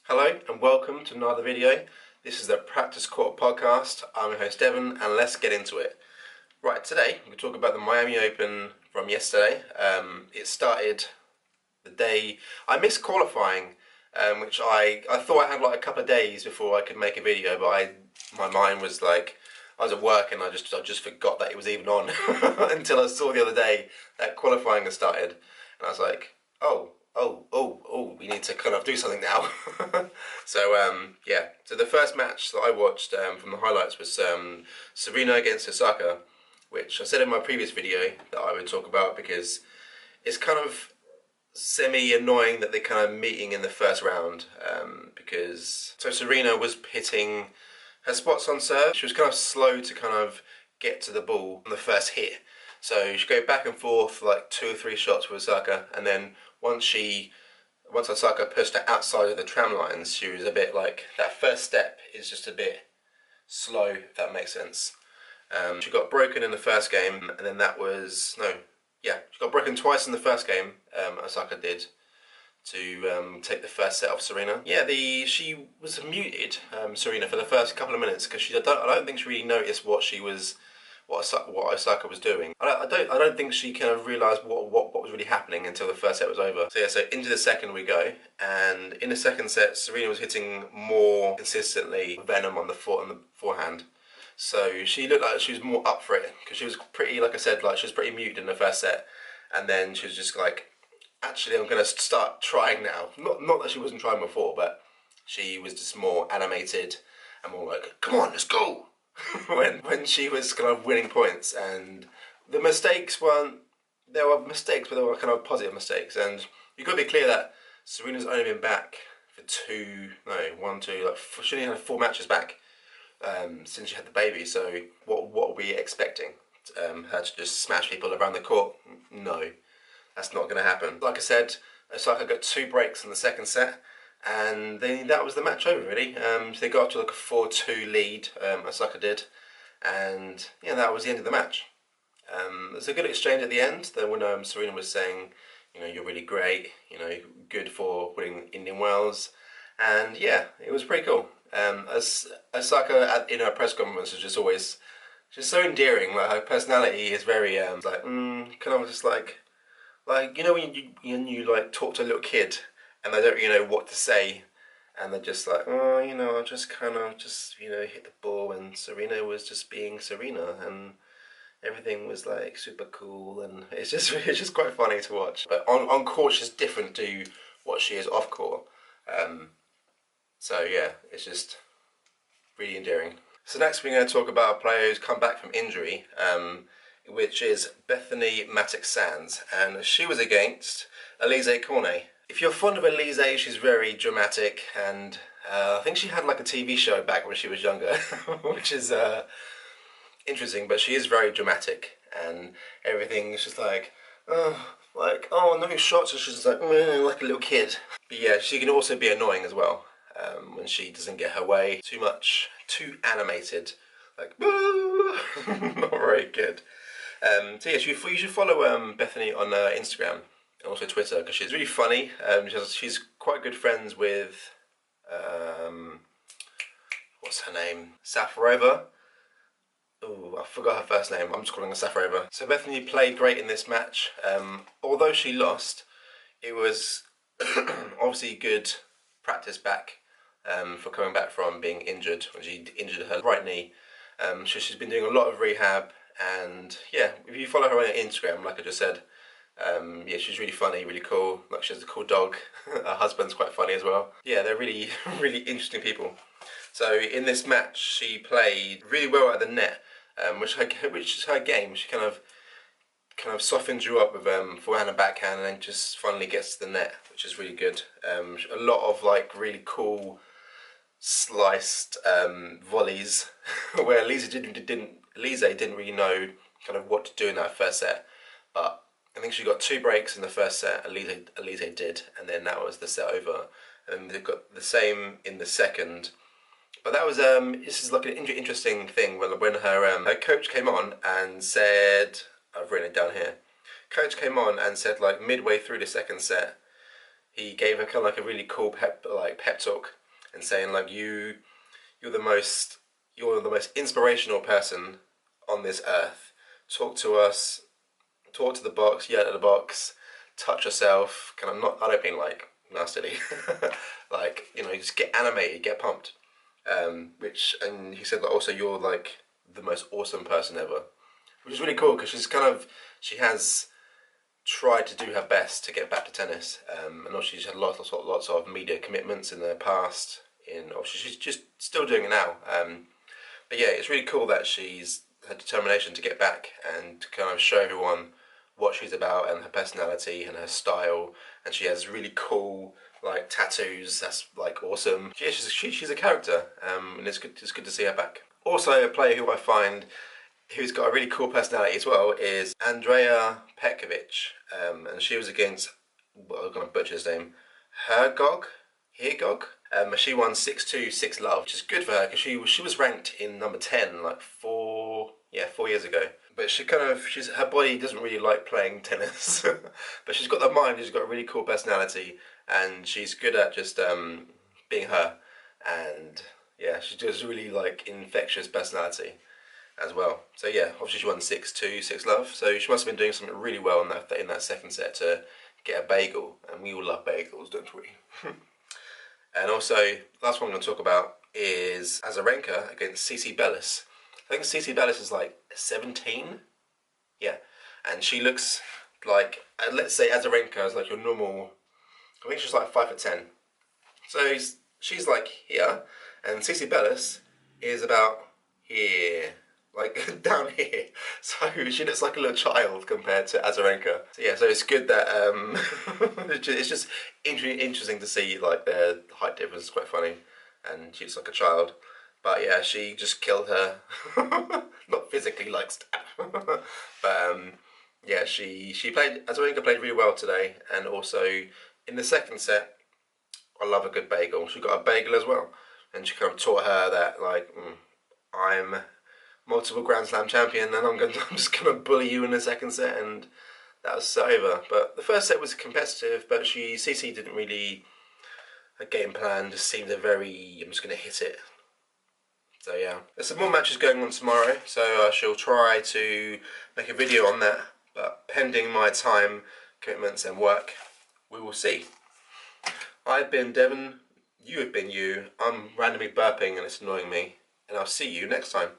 Hello and welcome to another video. This is the Practice Court podcast. I'm your host Devon and let's get into it. Right, today we'll talk about the Miami Open from yesterday. It started the day I missed qualifying, which I thought I had like a couple of days before I could make a video, but my mind was like, I was at work and I just forgot that it was even on until I saw the other day that qualifying had started, and I was like, oh, we need to kind of do something now. So the first match that I watched from the highlights was Serena against Osaka, which I said in my previous video that I would talk about because it's kind of semi-annoying that they're kind of meeting in the first round, because Serena was hitting her spots on serve. She was kind of slow to kind of get to the ball on the first hit. So she'd go back and forth like 2 or 3 shots with Osaka, and then once Osaka pushed her outside of the tram lines, she was a bit like, that first step is just a bit slow, if that makes sense. She got broken in the first game, and then she got broken twice in the first game, Osaka did, to take the first set off Serena. Yeah, she was muted, Serena, for the first couple of minutes because I don't think she really noticed what Osaka was doing. I don't think she kind of realised what was really happening until the first set was over. So into the second we go, and in the second set Serena was hitting more consistently venom on the forehand. So she looked like she was more up for it because she was pretty, like I said, like she was pretty muted in the first set, and then she was just like, actually I'm going to start trying now. Not that she wasn't trying before, but she was just more animated and more like, come on, let's go. when she was kind of winning points, and the mistakes there were mistakes, but they were kind of positive mistakes, and you've got to be clear that Serena's only been back for she only had 4 matches back since she had the baby. So what are we expecting? Her to just smash people around the court? No, that's not going to happen. Like I said, Osaka got 2 breaks in the second set, and that was the match over, really. So they got up to like a 4-2 lead, Osaka did, and yeah, that was the end of the match. There's a good exchange at the end. Then when Serena was saying, you're really great, good for winning Indian Wells, and yeah, it was pretty cool. Osaka in her press conference is just so endearing. Like, her personality is very kind of just like when you like talk to a little kid and they don't really know what to say, and they're just like, I just kind of hit the ball, and Serena was just being Serena, and everything was like super cool, and it's just quite funny to watch. But on court she's different to what she is off court. So yeah, it's just really endearing. So next we're going to talk about a player who's come back from injury, which is Bethanie MattekSands, and she was against Alizé Cornet. If you're fond of Alizé, she's very dramatic, and I think she had like a TV show back when she was younger, which is interesting, but she is very dramatic, and everything is just like, no shots, and she's just like a little kid. But yeah, she can also be annoying as well, when she doesn't get her way too animated, like, not very good. So yeah, you should follow Bethanie on Instagram and also Twitter, because she's really funny. She's quite good friends with what's her name? Safarova. Oh, I forgot her first name. I'm just calling her Safarova. So Bethanie played great in this match. Although she lost, it was obviously good practice back for coming back from being injured when she injured her right knee. So she's been doing a lot of rehab, and yeah, if you follow her on Instagram, like I just said, yeah, she's really funny, really cool. Like, she has a cool dog. Her husband's quite funny as well. Yeah, they're really, really interesting people. So in this match, she played really well at the net, which is her game. She kind of softens you up with forehand and backhand, and then just finally gets to the net, which is really good. A lot of like really cool sliced volleys, where Alizé didn't really know kind of what to do in that first set, but I think she got 2 breaks in the first set. Alizé did, and then that was the set over. And they got the same in the second. But that was this is like an interesting thing when her coach came on and said, I've written it down here. Coach came on and said, like, midway through the second set, he gave her kind of like a really cool pep talk, and saying like you're the most inspirational person on this earth. Talk to us, talk to the box, yell at the box, touch yourself. Kind of not. I don't mean like nastily. Like, you know, just get animated, get pumped. And he said that also you're like the most awesome person ever, which is really cool because she has tried to do her best to get back to tennis, and also she's had lots of media commitments in the past. Obviously she's just still doing it now. But yeah, it's really cool that she's had determination to get back and to kind of show everyone what she's about and her personality and her style. And she has really cool like tattoos. That's like awesome. Yeah, she's a character, and it's good to see her back. Also, a player who I find who's got a really cool personality as well is Andrea Petkovic, and she was against, well, I'm going to butcher his name, Hergog. She won 6-2, 6-love, which is good for her because she was ranked in number 10 like 4 years ago. But her body doesn't really like playing tennis, but she's got the mind. She's got a really cool personality, and she's good at just being her. And yeah, she does really like infectious personality as well. So yeah, obviously she won 6-2, 6-love. So she must have been doing something really well in that second set to get a bagel, and we all love bagels, don't we? And also, the last one I'm going to talk about is Azarenka against Cici Bellis. I think Cici Bellis is like 17. Yeah, and she looks like, let's say Azarenka is like your normal, I think she's like 5'10". So she's like here, and Cici Bellis is about here, like down here. So she looks like a little child compared to Azarenka. So yeah, so it's good that it's just interesting to see like their height difference. Is quite funny, and she looks like a child. But yeah, she just killed her. Not physically, like stab. But yeah, Azarenka played really well today, and also in the second set, I love a good bagel. She got a bagel as well, and she kind of taught her that like I'm multiple Grand Slam champion, and I'm just gonna bully you in the second set, and that was over. But the first set was competitive, but Cici didn't really a game plan. Just seemed I'm just gonna hit it. So yeah, there's some more matches going on tomorrow, so I shall try to make a video on that. But pending my time commitments and work, we will see. I've been Devon. You have been you. I'm randomly burping and it's annoying me, and I'll see you next time.